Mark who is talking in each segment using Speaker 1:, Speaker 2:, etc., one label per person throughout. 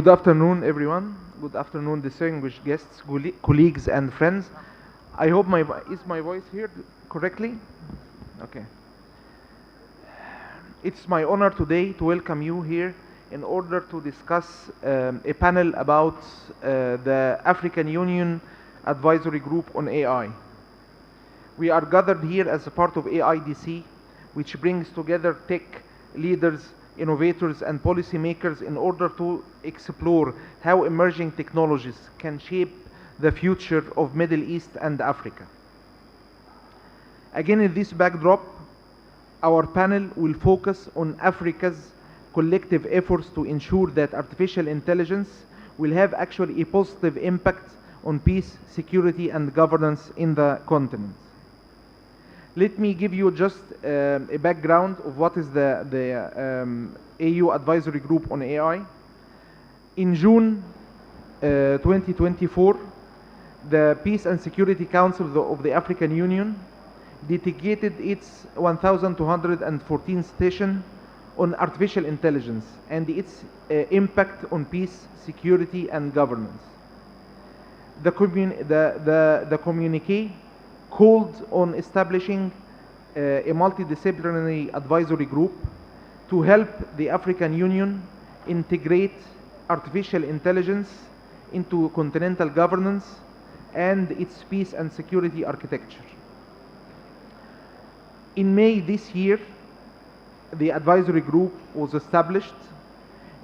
Speaker 1: Good afternoon, everyone. Good afternoon, distinguished guests, colleagues, and friends. I hope is my voice heard correctly? Okay. It's my honor today to welcome you here in order to discuss a panel about the African Union Advisory Group on AI. We are gathered here as a part of AIDC, which brings together tech leaders, innovators, and policymakers in order to explore how emerging technologies can shape the future of Middle East and Africa. Again, in this backdrop, our panel will focus on Africa's collective efforts to ensure that artificial intelligence will have actually a positive impact on peace, security, and governance in the continent. Let me give you just a background of what is the AU Advisory Group on AI. In June 2024, the Peace and Security Council of the African Union dedicated its 1214th session on artificial intelligence and its impact on peace, security, and governance. The communique called on establishing a multidisciplinary advisory group to help the African Union integrate artificial intelligence into continental governance and its peace and security architecture. In May this year, the advisory group was established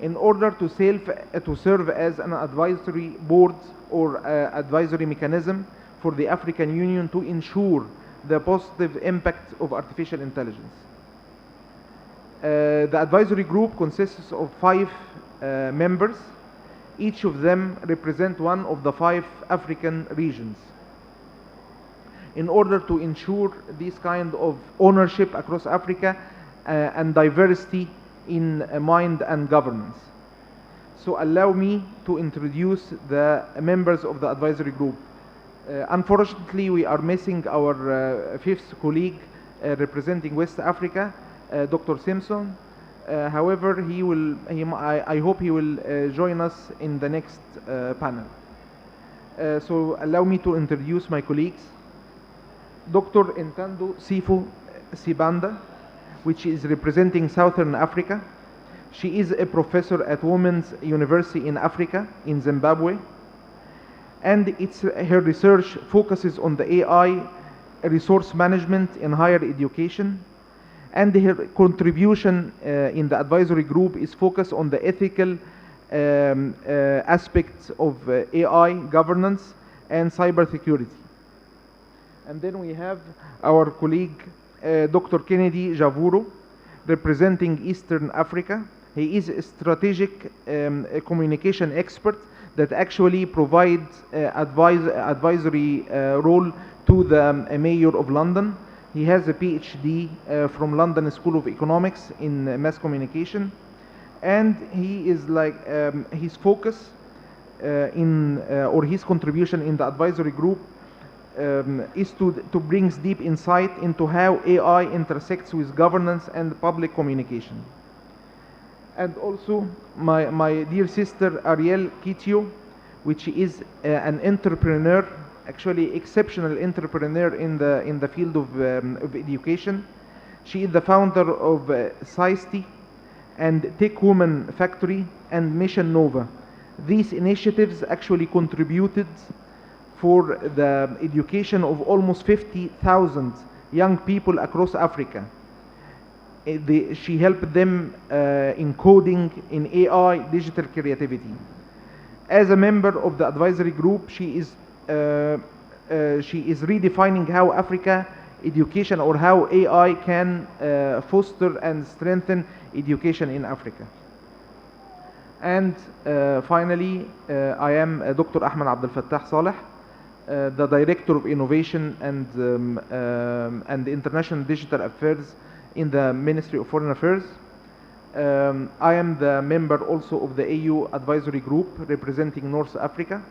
Speaker 1: in order to serve as an advisory board or advisory mechanism for the African Union to ensure the positive impact of artificial intelligence. The advisory group consists of 5 members. Each of them represent one of the 5 African regions. In order to ensure this kind of ownership across Africa and diversity in mind and governance. So allow me to introduce the members of the advisory group. Unfortunately, we are missing our 5th colleague representing West Africa, Dr. Simpson. However, I hope he will join us in the next panel. So allow me to introduce my colleagues. Dr. Ntando Sibanda, which is representing Southern Africa. She is a professor at Women's University in Africa, in Zimbabwe. And her research focuses on the AI resource management in higher education. And her contribution in the advisory group is focused on the ethical aspects of AI governance and cybersecurity. And then we have our colleague, Dr. Kennedy Javuru, representing Eastern Africa. He is a strategic communication expert that actually provides advisory role to the Mayor of London. He has a PhD from London School of Economics in mass communication, and he is his focus or his contribution in the advisory group is to bring deep insight into how AI intersects with governance and public communication. And also my dear sister Arielle Kitio, which is an entrepreneur, actually exceptional entrepreneur in the field of education. She is the founder of Saisti and Tech Woman Factory and Mission Nova. These initiatives actually contributed for the education of almost 50,000 young people across Africa. She helped them in coding, in AI, digital creativity. As a member of the advisory group, she is redefining how Africa education or how AI can foster and strengthen education in Africa. And finally, I am Dr. Ahmed Abdelfattah Saleh, the Director of Innovation and International Digital Affairs in the Ministry of Foreign Affairs. I am the member also of the AU Advisory Group representing North Africa.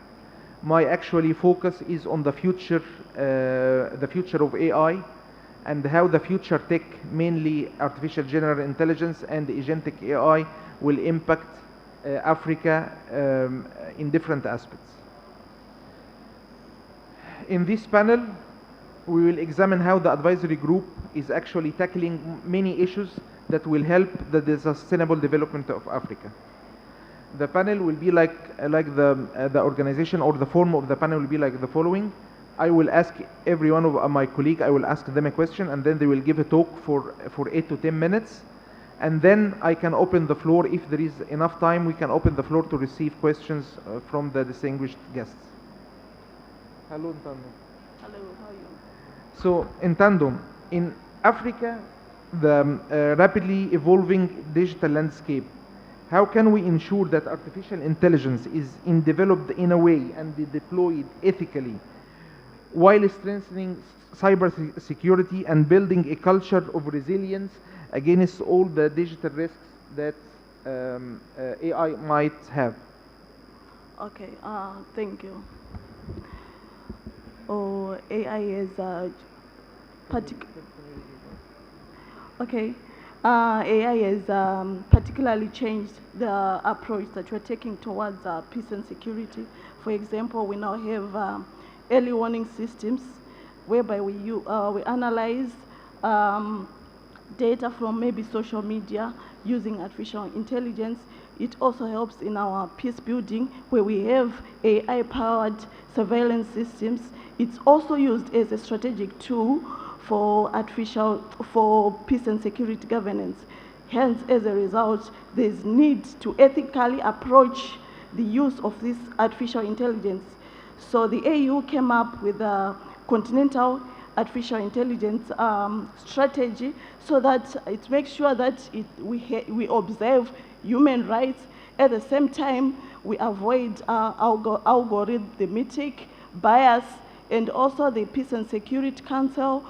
Speaker 1: My actually focus is on the future of AI and how the future tech, mainly artificial general intelligence and agentic AI, will impact Africa in different aspects. In this panel, we will examine how the advisory group is actually tackling many issues that will help the sustainable development of Africa. The panel will be like the organization, or the form of the panel will be like the following. I will ask every one of my colleagues, I will ask them a question, and then they will give a talk for 8 to 10 minutes. And then I can open the floor. If there is enough time, we can open the floor to receive questions from the distinguished guests. Hello, Ntando.
Speaker 2: Hello, how are you?
Speaker 1: So, Ntando, in Africa, the rapidly evolving digital landscape, how can we ensure that artificial intelligence is developed in a way and deployed ethically, while strengthening cyber security and building a culture of resilience against all the digital risks that AI might have?
Speaker 2: Okay, thank you. Oh, AI is AI has particularly changed the approach that we're taking towards peace and security. For example, we now have early warning systems whereby we analyze data from maybe social media using artificial intelligence. It also helps in our peace building, where we have AI-powered surveillance systems. It's also used as a strategic tool for peace and security governance. Hence, as a result, there's need to ethically approach the use of this artificial intelligence. So the AU came up with a continental artificial intelligence strategy, so that it makes sure that we observe human rights. At the same time, we avoid algorithmic bias, and also the Peace and Security Council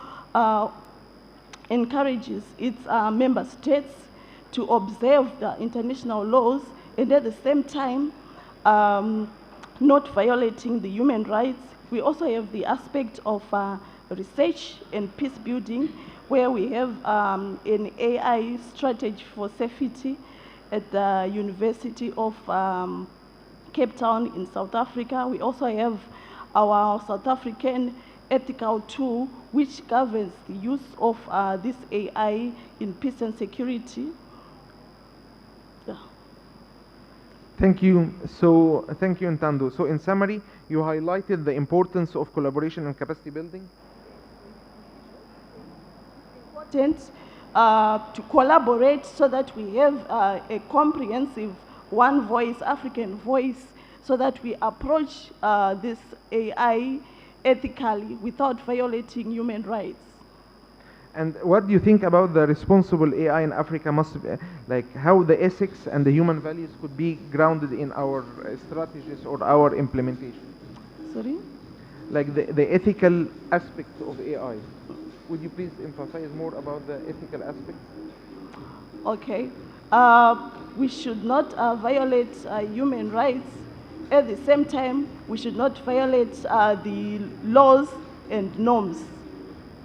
Speaker 2: encourages its member states to observe the international laws, and at the same time not violating the human rights. We also have the aspect of research and peace building, where we have an AI strategy for safety at the University of Cape Town in South Africa. We also have our South African ethical tool, which governs the use of this AI in peace and security. Yeah.
Speaker 1: Thank you. So, thank you, Ntando. So, in summary, you highlighted the importance of collaboration and capacity building.
Speaker 2: Important to collaborate so that we have a comprehensive one voice, African voice, so that we approach this AI ethically without violating human rights.
Speaker 1: And what do you think about the responsible AI in Africa must be, like how the ethics and the human values could be grounded in our strategies or our implementation?
Speaker 2: Sorry?
Speaker 1: Like the ethical aspects of AI. Would you please emphasize more about the ethical aspects?
Speaker 2: Okay. We should not violate human rights. At the same time, we should not violate the laws and norms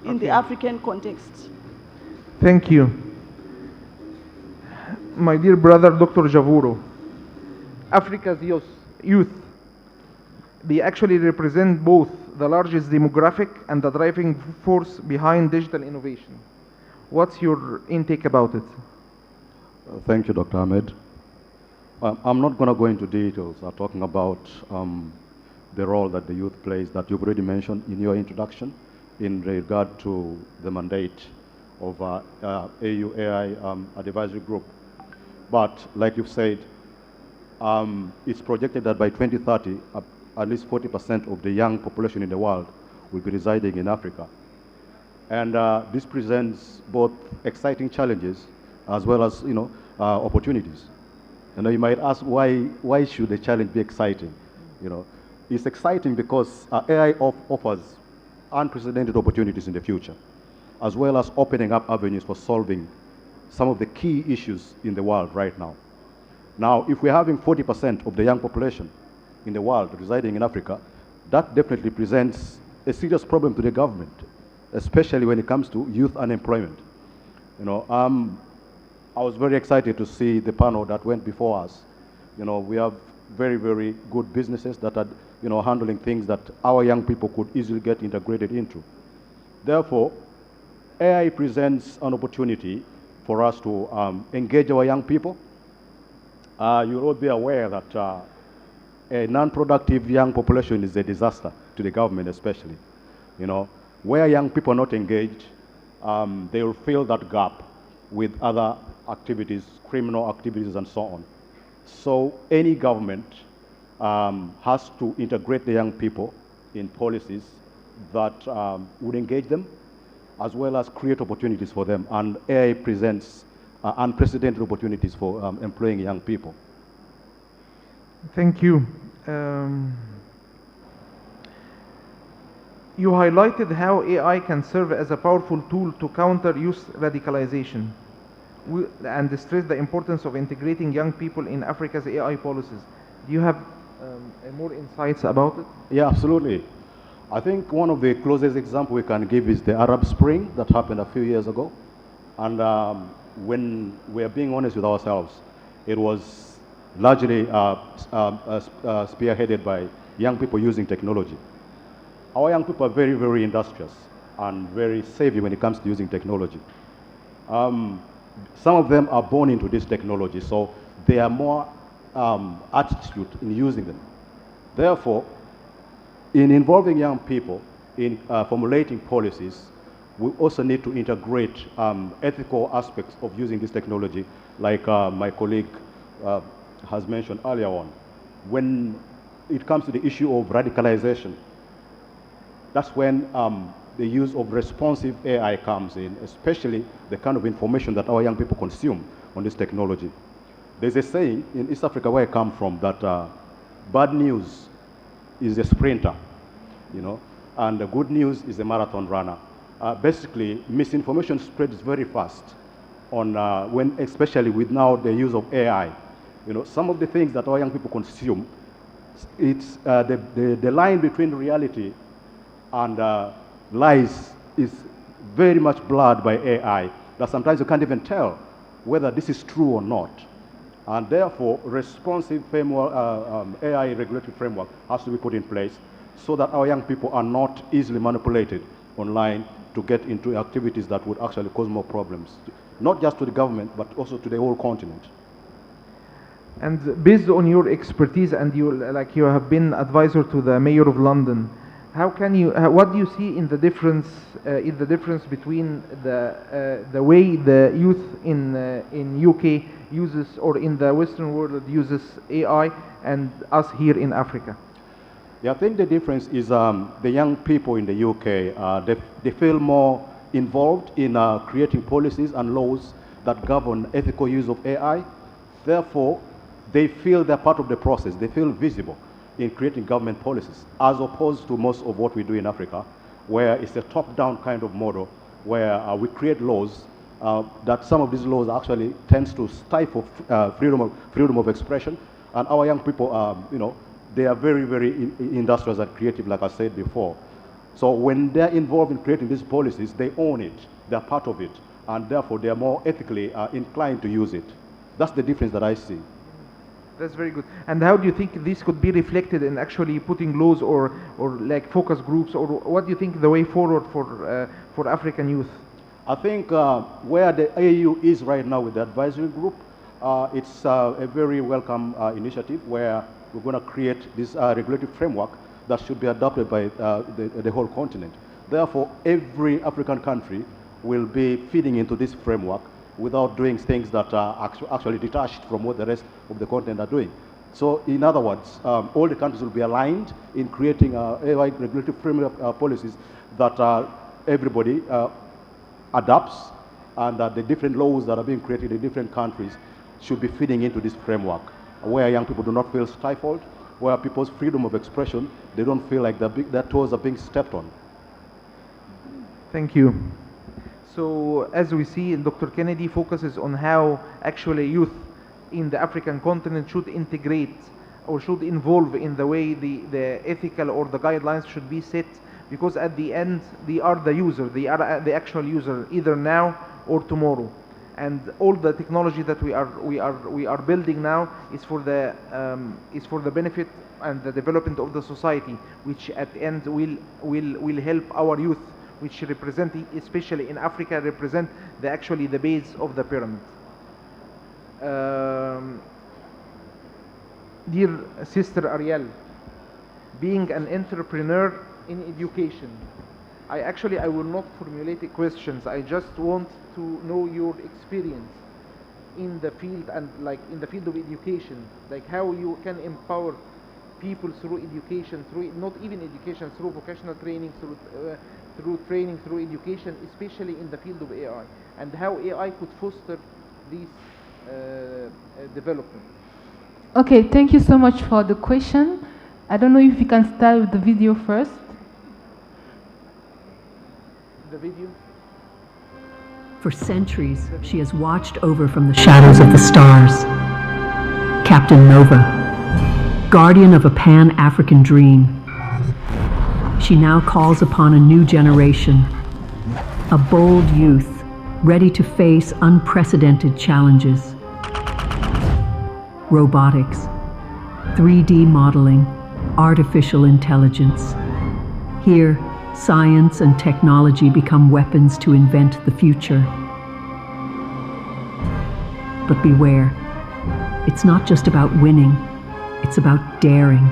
Speaker 2: in the African context.
Speaker 1: Thank you. My dear brother, Dr. Javuru, Africa's youth, they actually represent both the largest demographic and the driving force behind digital innovation. What's your intake about it?
Speaker 3: Thank you, Dr. Ahmed. I'm not going to go into details talking about the role that the youth plays that you've already mentioned in your introduction in regard to the mandate of AU AI advisory group. But like you've said, it's projected that by 2030, at least 40% of the young population in the world will be residing in Africa. And this presents both exciting challenges as well as opportunities. And you might ask, why should the challenge be exciting? It's exciting because AI offers unprecedented opportunities in the future, as well as opening up avenues for solving some of the key issues in the world right now. Now, if we're having 40% of the young population in the world residing in Africa, that definitely presents a serious problem to the government, especially when it comes to youth unemployment. I was very excited to see the panel that went before us You know, we have very, very good businesses that are, you know, handling things that our young people could easily get integrated into. Therefore, AI presents an opportunity for us to engage our young people. You'll all be aware that a non-productive young population is a disaster to the government, especially. You know, where young people are not engaged, they will fill that gap with other activities, criminal activities, and so on. So any government has to integrate the young people in policies that would engage them, as well as create opportunities for them. And AI presents unprecedented opportunities for employing young people.
Speaker 1: Thank you. You highlighted how AI can serve as a powerful tool to counter youth radicalization and stressed the importance of integrating young people in Africa's AI policies. Do you have more insights about it?
Speaker 3: Yeah, absolutely. I think one of the closest examples we can give is the Arab Spring that happened a few years ago. And when we're being honest with ourselves, it was largely spearheaded by young people using technology. Our young people are very, very industrious and very savvy when it comes to using technology. Some of them are born into this technology, so they are more attitude in using them. Therefore, in involving young people in formulating policies, we also need to integrate ethical aspects of using this technology, like my colleague has mentioned earlier on. When it comes to the issue of radicalization, that's when the use of responsive AI comes in, especially the kind of information that our young people consume on this technology. There's a saying in East Africa, where I come from, that bad news is a sprinter, you know, and the good news is a marathon runner. Basically, misinformation spreads very fast on especially with now the use of AI. You know, some of the things that our young people consume, it's the line between reality and lies is very much blurred by AI, that sometimes you can't even tell whether this is true or not. And therefore, responsive framework, AI regulatory framework has to be put in place so that our young people are not easily manipulated online to get into activities that would actually cause more problems, not just to the government, but also to the whole continent.
Speaker 1: And based on your expertise, and you have been advisor to the Mayor of London, how can you? What do you see in the difference between the way the youth in UK uses, or in the Western world uses AI, and us here in Africa?
Speaker 3: Yeah, I think the difference is the young people in the UK, they feel more involved in creating policies and laws that govern ethical use of AI. Therefore, they feel they're part of the process. They feel visible in creating government policies, as opposed to most of what we do in Africa, where it's a top-down kind of model, where we create laws that some of these laws actually tends to stifle freedom of expression. And our young people, you know, they are very, very industrious and creative, like I said before. So when they're involved in creating these policies, they own it, they're part of it, and therefore they're more ethically inclined to use it. That's the difference that I see.
Speaker 1: That's very good. And how do you think this could be reflected in actually putting laws or like focus groups, or what do you think the way forward for African youth?
Speaker 3: I think where the AU is right now with the advisory group, it's a very welcome initiative where we're going to create this regulatory framework that should be adopted by the whole continent. Therefore, every African country will be feeding into this framework without doing things that are actually detached from what the rest of the continent are doing. So in other words, all the countries will be aligned in creating AI regulatory framework policies that everybody adopts, and that the different laws that are being created in different countries should be feeding into this framework, where young people do not feel stifled, where people's freedom of expression, they don't feel like their toes are being stepped on.
Speaker 1: Thank you. So as we see, Dr. Kennedy focuses on how actually youth in the African continent should integrate or should involve in the way the ethical or the guidelines should be set, because at the end they are the user, they are the actual user, either now or tomorrow. and all the technology that we are building now is for the benefit and the development of the society, which at the end will help our youth, which represent, especially in Africa, represent actually the base of the pyramid. Dear Sister Arielle, being an entrepreneur in education, I will not formulate questions. I just want to know your experience in the field, and like in the field of education, like how you can empower people through education, through not even education, through vocational training, through training, through education, especially in the field of AI, and how AI could foster this development.
Speaker 4: Okay, thank you so much for the question. I don't know if you can start with the video first.
Speaker 1: The video?
Speaker 5: For centuries, she has watched over from the shadows of the stars. Captain Nova, guardian of a Pan-African dream. She now calls upon a new generation, a bold youth ready to face unprecedented challenges. Robotics, 3D modeling, artificial intelligence. Here, science and technology become weapons to invent the future. But beware, it's not just about winning, it's about daring.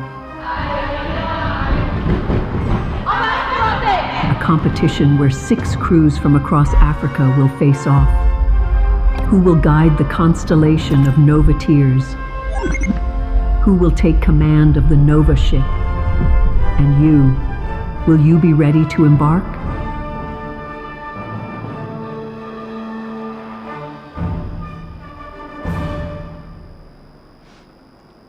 Speaker 5: A competition where 6 crews from across Africa will face off. Who will guide the constellation of Novateers? Who will take command of the Nova ship? And you, will you be ready to embark?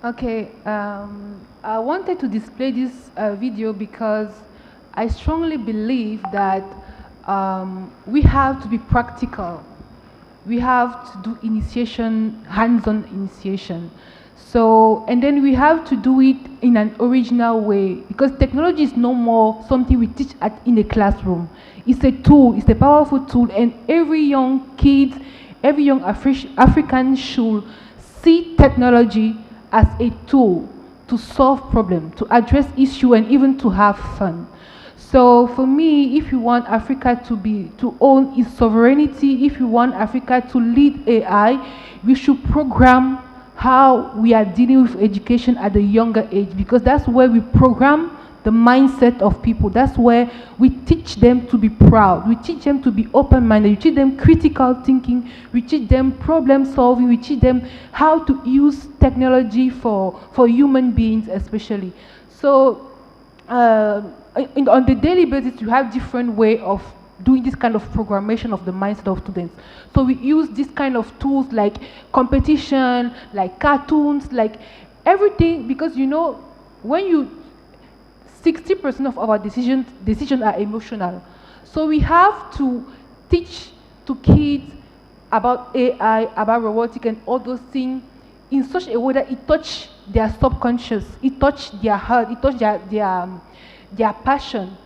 Speaker 4: Okay, I wanted to display this video because I strongly believe that we have to be practical. We have to do initiation, hands-on initiation. So, and then we have to do it in an original way, because technology is no more something we teach in a classroom. It's a tool, it's a powerful tool, and every young kid, every young African should see technology as a tool to solve problems, to address issues, and even to have fun. So for me, if you want Africa to own its sovereignty, if you want Africa to lead AI, we should program how we are dealing with education at a younger age, because that's where we program the mindset of people. That's where we teach them to be proud. We teach them to be open-minded. We teach them critical thinking. We teach them problem solving. We teach them how to use technology for human beings especially. So on the daily basis, you have different way of doing this kind of programmation of the mindset of students. So we use this kind of tools like competition, like cartoons, like everything, because you know, when 60% of our decisions are emotional. So we have to teach to kids about AI, about robotics and all those things in such a way that it touch their subconscious, it touch their heart, it touch their passion,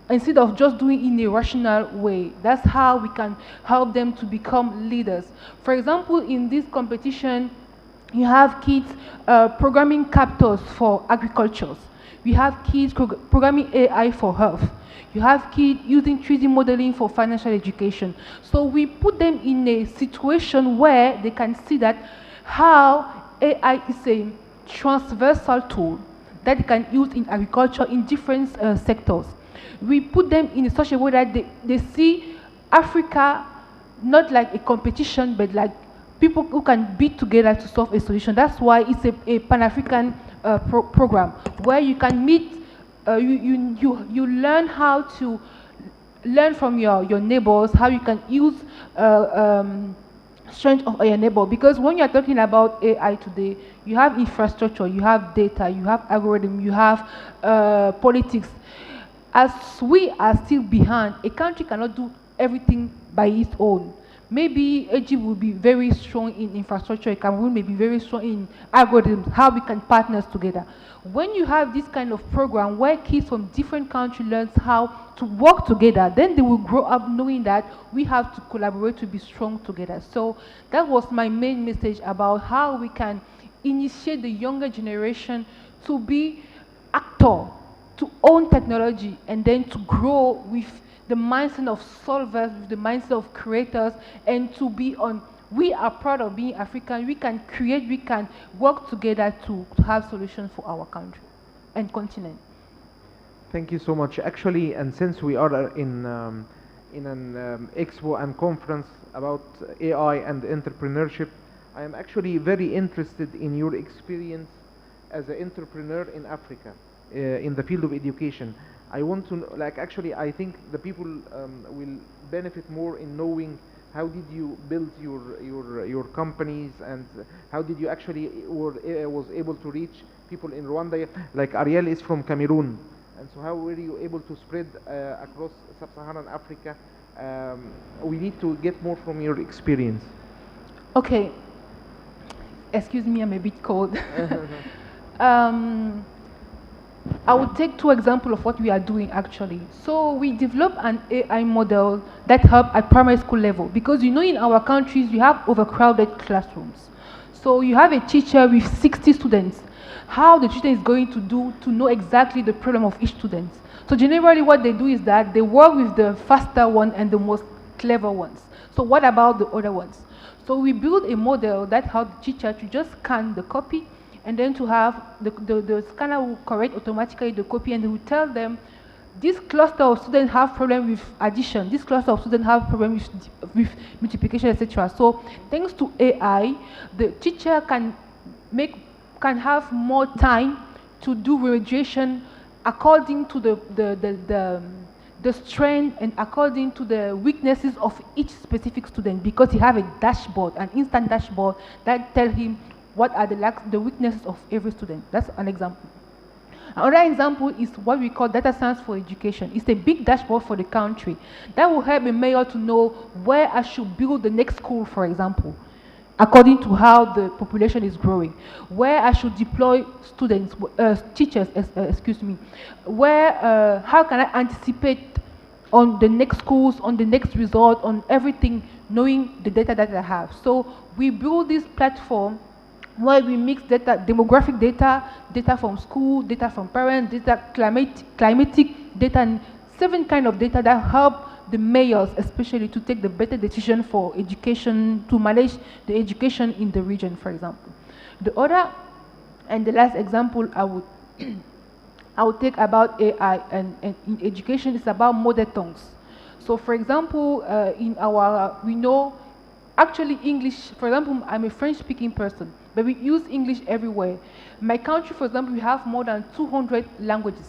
Speaker 4: instead of just doing it in a rational way. That's how we can help them to become leaders. For example, in this competition, you have kids programming captors for agriculture. We have kids programming AI for health. You have kids using 3D modeling for financial education. So we put them in a situation where they can see that how AI is a transversal tool that they can use in agriculture in different sectors. We put them in such a way that they see Africa not like a competition, but like people who can be together to solve a solution. That's why it's a Pan-African program where you can meet, you learn how to learn from your neighbors, how you can use strength of your neighbor. Because when you're talking about AI today, you have infrastructure, you have data, you have algorithm, you have politics. As we are still behind, a country cannot do everything by its own. Maybe Egypt will be very strong in infrastructure, Cameroon may be very strong in algorithms, how we can partner together. When you have this kind of program where kids from different countries learn how to work together, then they will grow up knowing that we have to collaborate to be strong together. So that was my main message about how we can initiate the younger generation to be actor, to own technology, and then to grow with the mindset of solvers, with the mindset of creators, and to be on, we are proud of being African, we can create, we can work together to have solutions for our country and continent.
Speaker 1: Thank you so much. Actually, and since we are in an expo and conference about AI and entrepreneurship, I am actually very interested in your experience as an entrepreneur in Africa, in the field of education. I want to know, like, actually, I think the people will benefit more in knowing how did you build your companies, and how did you actually was able to reach people in Rwanda. Like Arielle is from Cameroon, and so how were you able to spread across sub-Saharan Africa? We need to get more from your experience.
Speaker 4: Okay. Excuse me, I'm a bit cold. I will take 2 examples of what we are doing actually. So we developed an AI model that helps at primary school level, because you know in our countries we have overcrowded classrooms. So you have a teacher with 60 students. How the teacher is going to do to know exactly the problem of each student. So generally what they do is that they work with the faster one and the most clever ones. So what about the other ones? So we build a model that helps the teacher to just scan the copy, and then to have the scanner will correct automatically the copy, and it will tell them this cluster of students have problem with addition, this cluster of students have problem with multiplication, etc. So thanks to AI, the teacher can have more time to do remediation according to the strength and according to the weaknesses of each specific student, because he have a dashboard, an instant dashboard that tells him what are the weaknesses of every student. That's an example. Another example is what we call data science for education. It's a big dashboard for the country that will help a mayor to know where I should build the next school, for example, according to how the population is growing, where I should deploy students, teachers, excuse me, where, how can I anticipate on the next schools, on the next result, on everything, knowing the data that I have. So we build this platform where we mix data, demographic data, data from school, data from parents, data climatic data, and 7 kinds of data that help the mayors especially to take the better decision for education, to manage the education in the region, for example. The other and the last example I would take about AI and in education is about mother tongues. So for example, we know actually English, for example, I'm a French-speaking person, but we use English everywhere. My country, for example, we have more than 200 languages,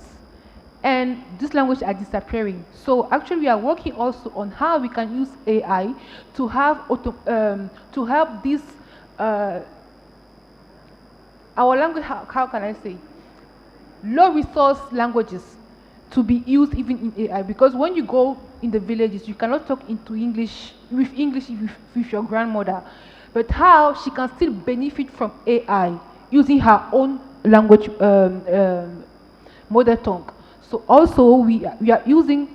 Speaker 4: and these languages are disappearing. So actually, we are working also on how we can use AI to have to help this our language. How can I say? Low resource languages to be used even in AI, because when you go in the villages, you cannot talk into English with your grandmother, but how she can still benefit from AI using her own language, mother tongue. So also we are using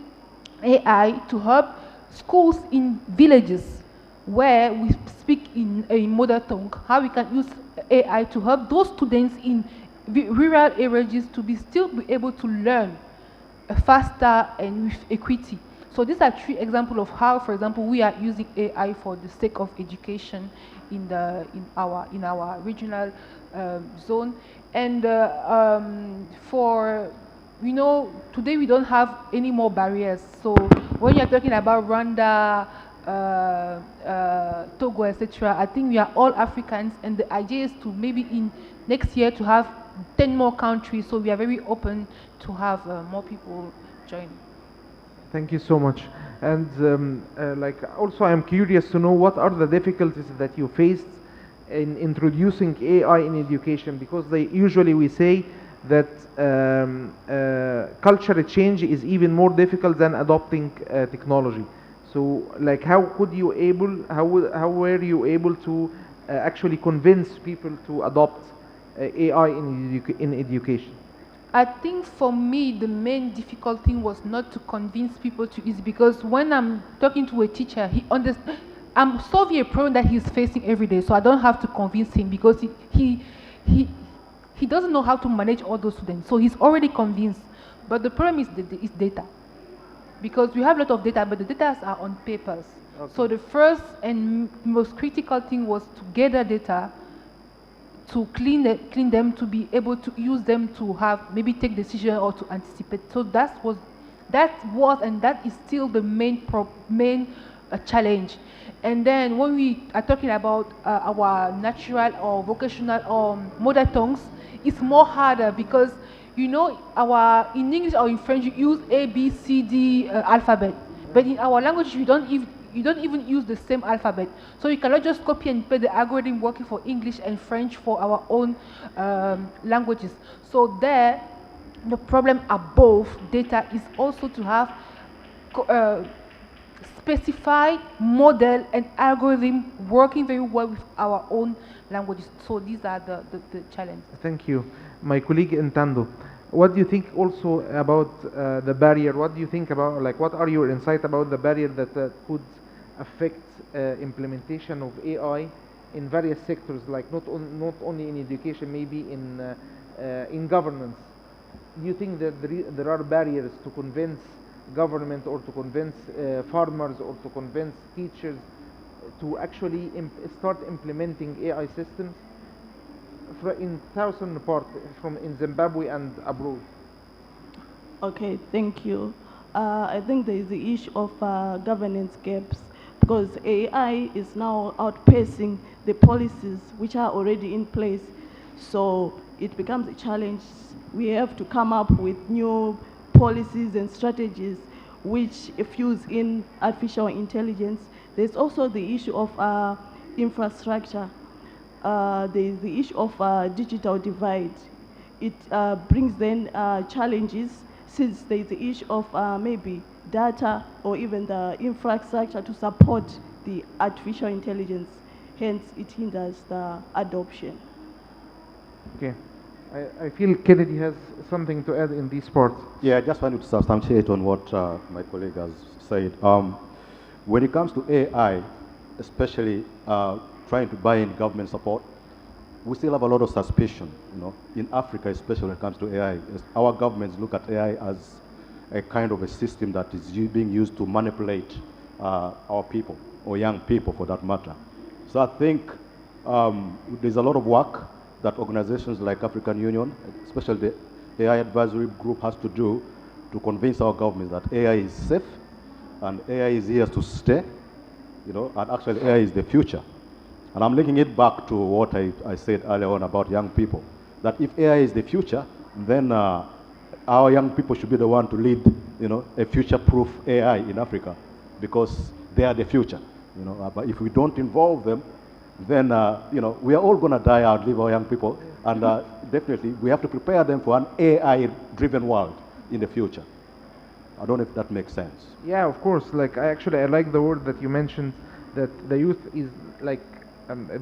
Speaker 4: AI to help schools in villages where we speak in a mother tongue, how we can use AI to help those students in rural areas to still be able to learn faster and with equity. So these are 3 examples of how, for example, we are using AI for the sake of education in our regional zone. And today we don't have any more barriers. So when you're talking about Rwanda, Togo, etc., I think we are all Africans, and the idea is to maybe in next year to have 10 more countries. So we are very open to have more people join.
Speaker 1: Thank you so much. And also I'm curious to know what are the difficulties that you faced in introducing AI in education, because usually we say that cultural change is even more difficult than adopting technology. So, like, how could you able, how were you able to actually convince people to adopt AI in education?
Speaker 4: I think for me, the main difficult thing was not to convince people to use, because when I'm talking to a teacher, he understands. I'm solving a problem that he's facing every day, so I don't have to convince him, because he doesn't know how to manage all those students, so he's already convinced. But the problem is data, because we have a lot of data, but the data are on papers. Okay. So the first and most critical thing was to gather data, to clean them, to be able to use them to have maybe take decision or to anticipate. So that was and that is still the main challenge. And then when we are talking about our natural or vocational or mother tongues, it's more harder, because you know in English or in French you use A, B, C, D alphabet, but in our language you don't even use the same alphabet. So you cannot just copy and paste the algorithm working for English and French for our own languages. So there, the problem above data is also to have specified model and algorithm working very well with our own languages. So these are the challenges.
Speaker 1: Thank you. My colleague Ntando, what do you think also about the barrier? What do you think about, like, what are your insights about the barrier that could affect implementation of AI in various sectors, like not only in education, maybe in governance? Do you think that there are barriers to convince government or to convince farmers or to convince teachers to actually start implementing AI systems in thousand parts from in Zimbabwe and abroad?
Speaker 2: Okay, thank you. I think there is the issue of governance gaps, because AI is now outpacing the policies which are already in place. So it becomes a challenge. We have to come up with new policies and strategies which fuse in artificial intelligence. There's also the issue of infrastructure. There's the issue of digital divide. It brings then challenges, since there's the issue of maybe data or even the infrastructure to support the artificial intelligence. Hence, it hinders the adoption.
Speaker 1: Okay. I feel Kennedy has something to add in this part.
Speaker 3: Yeah, I just wanted to substantiate on what my colleague has said. When it comes to AI, especially trying to buy in government support, we still have a lot of suspicion. In Africa, especially when it comes to AI, our governments look at AI as a kind of a system that is being used to manipulate our people, or young people for that matter. So I think there's a lot of work that organizations like African Union, especially the AI advisory group, has to do to convince our government that AI is safe and AI is here to stay, and actually AI is the future. And I'm linking it back to what I said earlier on about young people, that if AI is the future, then our young people should be the one to lead, a future-proof AI in Africa, because they are the future. But if we don't involve them, then we are all going to die out, leave our young people, and definitely we have to prepare them for an AI-driven world in the future. I don't know if that makes sense.
Speaker 1: Yeah, of course. Like, I like the word that you mentioned, that the youth is like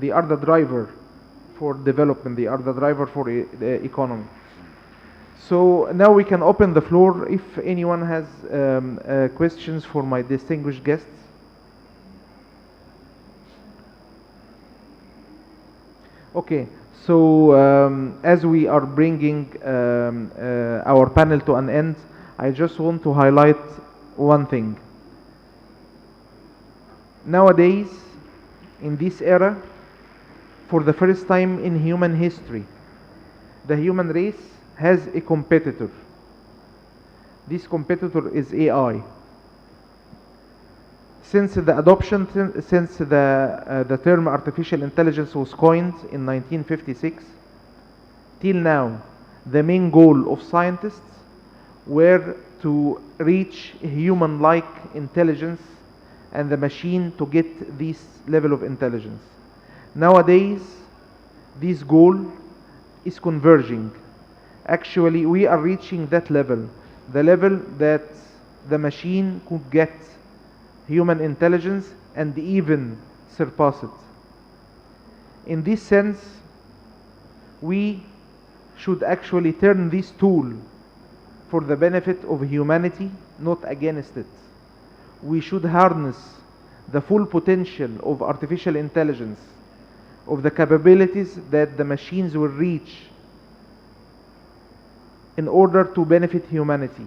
Speaker 1: they are the driver for development. They are the driver for the economy. So now we can open the floor if anyone has questions for my distinguished guests. Okay, so as we are bringing our panel to an end, I just want to highlight one thing. Nowadays, in this era, for the first time in human history, the human race has a competitor. This competitor is AI. Since the adoption, since the term artificial intelligence was coined in 1956, till now, the main goal of scientists were to reach human-like intelligence and the machine to get this level of intelligence. Nowadays, this goal is converging. Actually, we are reaching that level, the level that the machine could get human intelligence and even surpass it. In this sense, we should actually turn this tool for the benefit of humanity, not against it. We should harness the full potential of artificial intelligence, of the capabilities that the machines will reach in order to benefit humanity.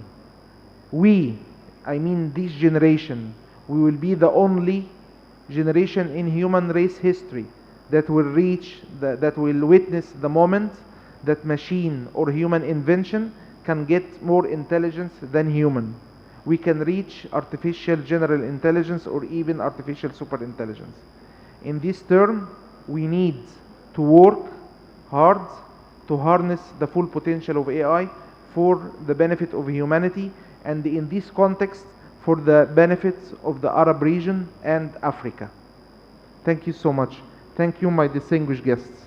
Speaker 1: We, I mean this generation, we will be the only generation in human race history that will that will witness the moment that machine or human invention can get more intelligence than human. We can reach artificial general intelligence or even artificial superintelligence. In this term, we need to work hard to harness the full potential of AI for the benefit of humanity, and in this context, for the benefits of the Arab region and Africa. Thank you so much. Thank you, my distinguished guests.